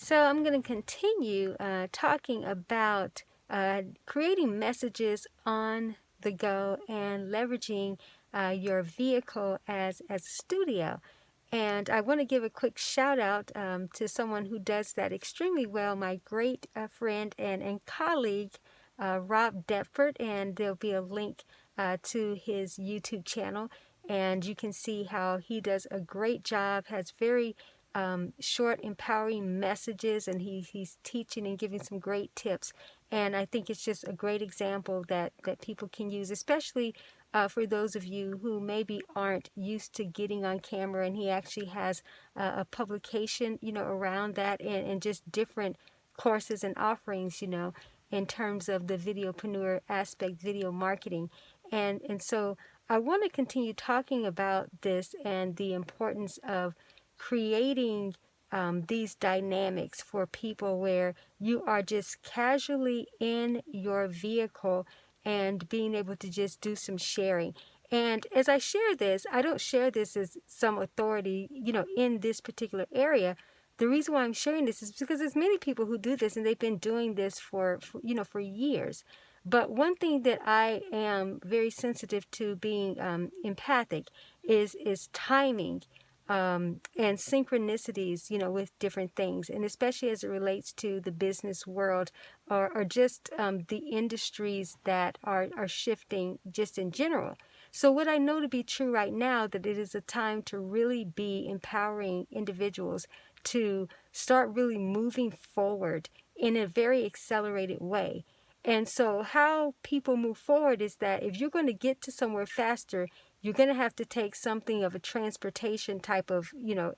So I'm going to continue talking about creating messages on the go and leveraging your vehicle as a studio. And I want to give a quick shout out to someone who does that extremely well, my great friend and colleague, Rob Deptford, and there'll be a link to his YouTube channel, and you can see how he does a great job, has very short, empowering messages, and he's teaching and giving some great tips. And I think it's just a great example that people can use, especially for those of you who maybe aren't used to getting on camera. And he actually has a publication, around that, and just different courses and offerings, in terms of the videopreneur aspect, video marketing. And so I want to continue talking about this and the importance of creating these dynamics for people where you are just casually in your vehicle and being able to just do some sharing. And as I share this, I don't share this as some authority, in this particular area. The reason why I'm sharing this is because there's many people who do this, and they've been doing this for years. But one thing that I am very sensitive to, being empathic, is timing. And synchronicities, with different things, and especially as it relates to the business world, or just the industries that are shifting just in general. So what I know to be true right now, that it is a time to really be empowering individuals to start really moving forward in a very accelerated way. And so how people move forward is that if you're going to get to somewhere faster, you're going to have to take something of a transportation type of,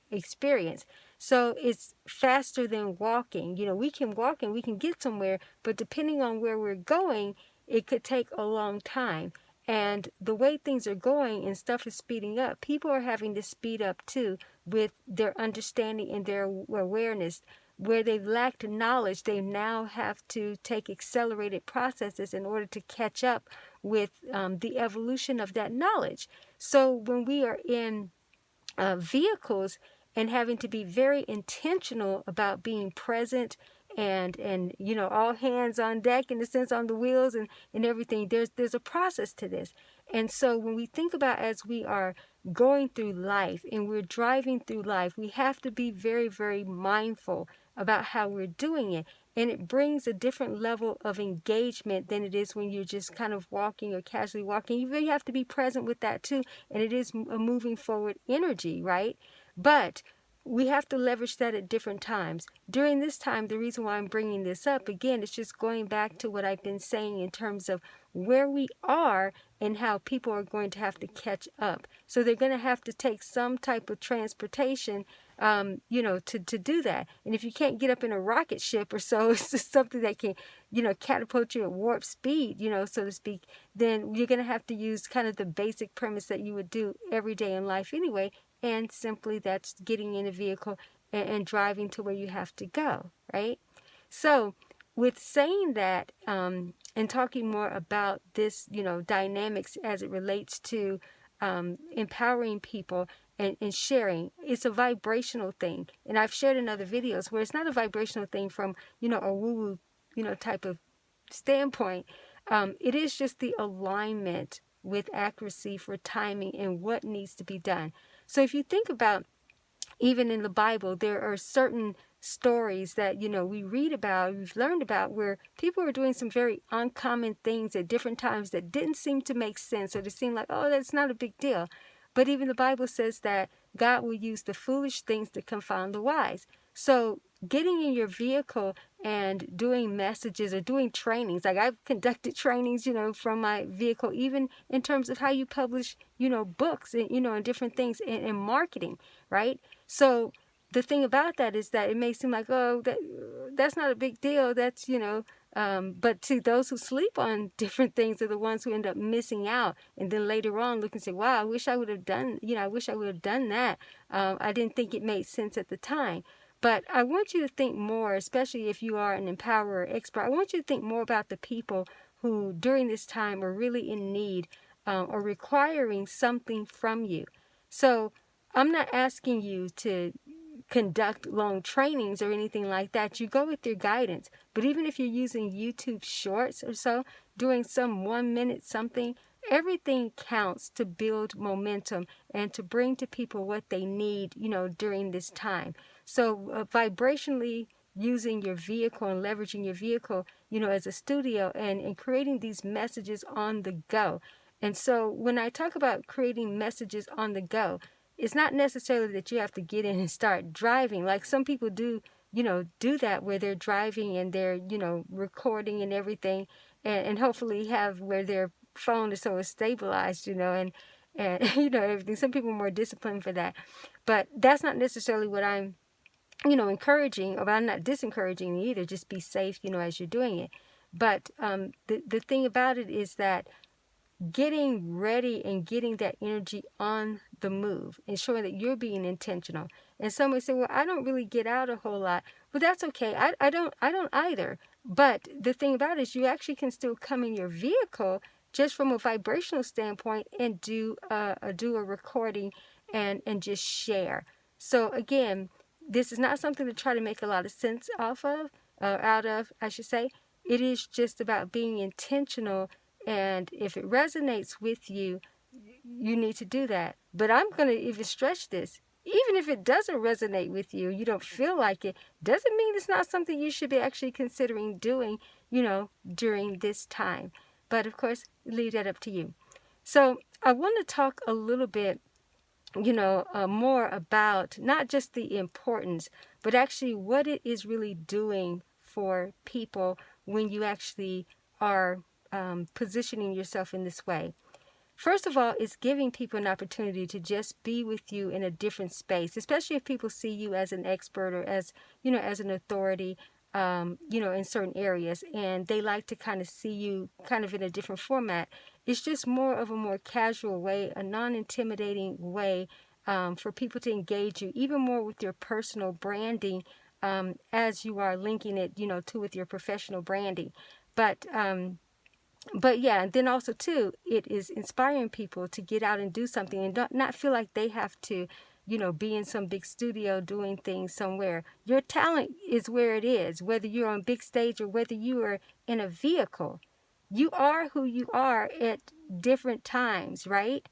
experience. So it's faster than walking. We can walk and we can get somewhere, but depending on where we're going, it could take a long time. And the way things are going and stuff is speeding up, people are having to speed up too with their understanding and their awareness. Where they've lacked knowledge, they now have to take accelerated processes in order to catch up with the evolution of that knowledge. So when we are in vehicles and having to be very intentional about being present and all hands on deck, in a sense, on the wheels and everything, there's a process to this. And so when we think about, as we are going through life and we're driving through life, we have to be very, very mindful about how we're doing it. And it brings a different level of engagement than it is when you're just kind of walking or casually walking. You really have to be present with that too. And it is a moving forward energy, right? But we have to leverage that at different times. During this time, the reason why I'm bringing this up, again, it's just going back to what I've been saying in terms of where we are and how people are going to have to catch up. So they're going to have to take some type of transportation, to do that. And if you can't get up in a rocket ship or so, it's just something that can, catapult you at warp speed, so to speak, then you're going to have to use kind of the basic premise that you would do every day in life anyway. And simply that's getting in a vehicle and driving to where you have to go, right? So with saying that, and talking more about this, dynamics as it relates to empowering people and sharing, it's a vibrational thing. And I've shared in other videos where it's not a vibrational thing from, a woo-woo, type of standpoint. It is just the alignment with accuracy for timing and what needs to be done. So if you think about, even in the Bible, there are certain stories that, we read about, we've learned about, where people were doing some very uncommon things at different times that didn't seem to make sense, or to seem like, oh, that's not a big deal. But even the Bible says that God will use the foolish things to confound the wise. So getting in your vehicle and doing messages or doing trainings, like I've conducted trainings, from my vehicle, even in terms of how you publish, books and, and different things in marketing, right? So the thing about that is that it may seem like, oh, that's not a big deal. That's, but to those who sleep on different things are the ones who end up missing out. And then later on look and say, wow, I wish I would have done that. I didn't think it made sense at the time. But I want you to think more, especially if you are an empowerer expert, I want you to think more about the people who during this time are really in need or requiring something from you. So I'm not asking you to conduct long trainings or anything like that. You go with your guidance. But even if you're using YouTube shorts or so, doing some 1 minute something, everything counts to build momentum and to bring to people what they need, during this time. So vibrationally using your vehicle and leveraging your vehicle, as a studio and creating these messages on the go. And so when I talk about creating messages on the go, it's not necessarily that you have to get in and start driving. Like some people do, do that where they're driving and they're, recording and everything, and hopefully have where their phone is so stabilized, and everything. Some people are more disciplined for that. But that's not necessarily what I'm encouraging, or I'm not disencouraging either. Just be safe, as you're doing it. But the thing about it is that getting ready and getting that energy on the move, ensuring that you're being intentional. And some may say, well, I don't really get out a whole lot. Well, that's okay. I don't either. But the thing about it is you actually can still come in your vehicle just from a vibrational standpoint and do a recording and just share. So again, this is not something to try to make a lot of sense out of, I should say. It is just about being intentional. And if it resonates with you, you need to do that. But I'm going to even stretch this. Even if it doesn't resonate with you, you don't feel like it, doesn't mean it's not something you should be actually considering doing, during this time. But of course, leave that up to you. So I want to talk a little bit, more about not just the importance, but actually what it is really doing for people when you actually are positioning yourself in this way. First of all, it's giving people an opportunity to just be with you in a different space, especially if people see you as an expert or as an authority, in certain areas, and they like to kind of see you kind of in a different format. It's just more of a more casual way, a non-intimidating way for people to engage you, even more with your personal branding as you are linking it, to with your professional branding. But yeah, and then also too, it is inspiring people to get out and do something and not feel like they have to, be in some big studio doing things somewhere. Your talent is where it is, whether you're on big stage or whether you are in a vehicle. You are who you are at different times, right?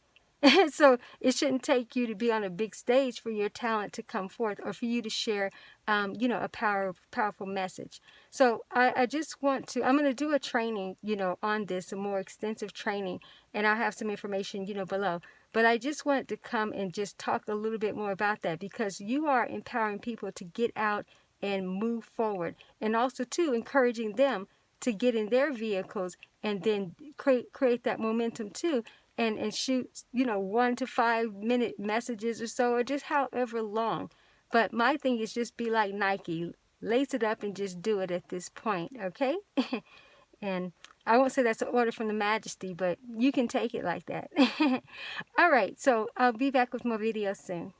So it shouldn't take you to be on a big stage for your talent to come forth or for you to share, a powerful message. So I just want to, I'm going to do a training, on this, a more extensive training, and I'll have some information, below. But I just wanted to come and just talk a little bit more about that, because you are empowering people to get out and move forward, and also too encouraging them to get in their vehicles and then create that momentum too, and shoot 1 to 5 minute messages or so, or just however long. But my thing is just be like Nike, lace it up and just do it at this point, okay? And I won't say that's an order from the Majesty, but you can take it like that. All right, so I'll be back with more videos soon.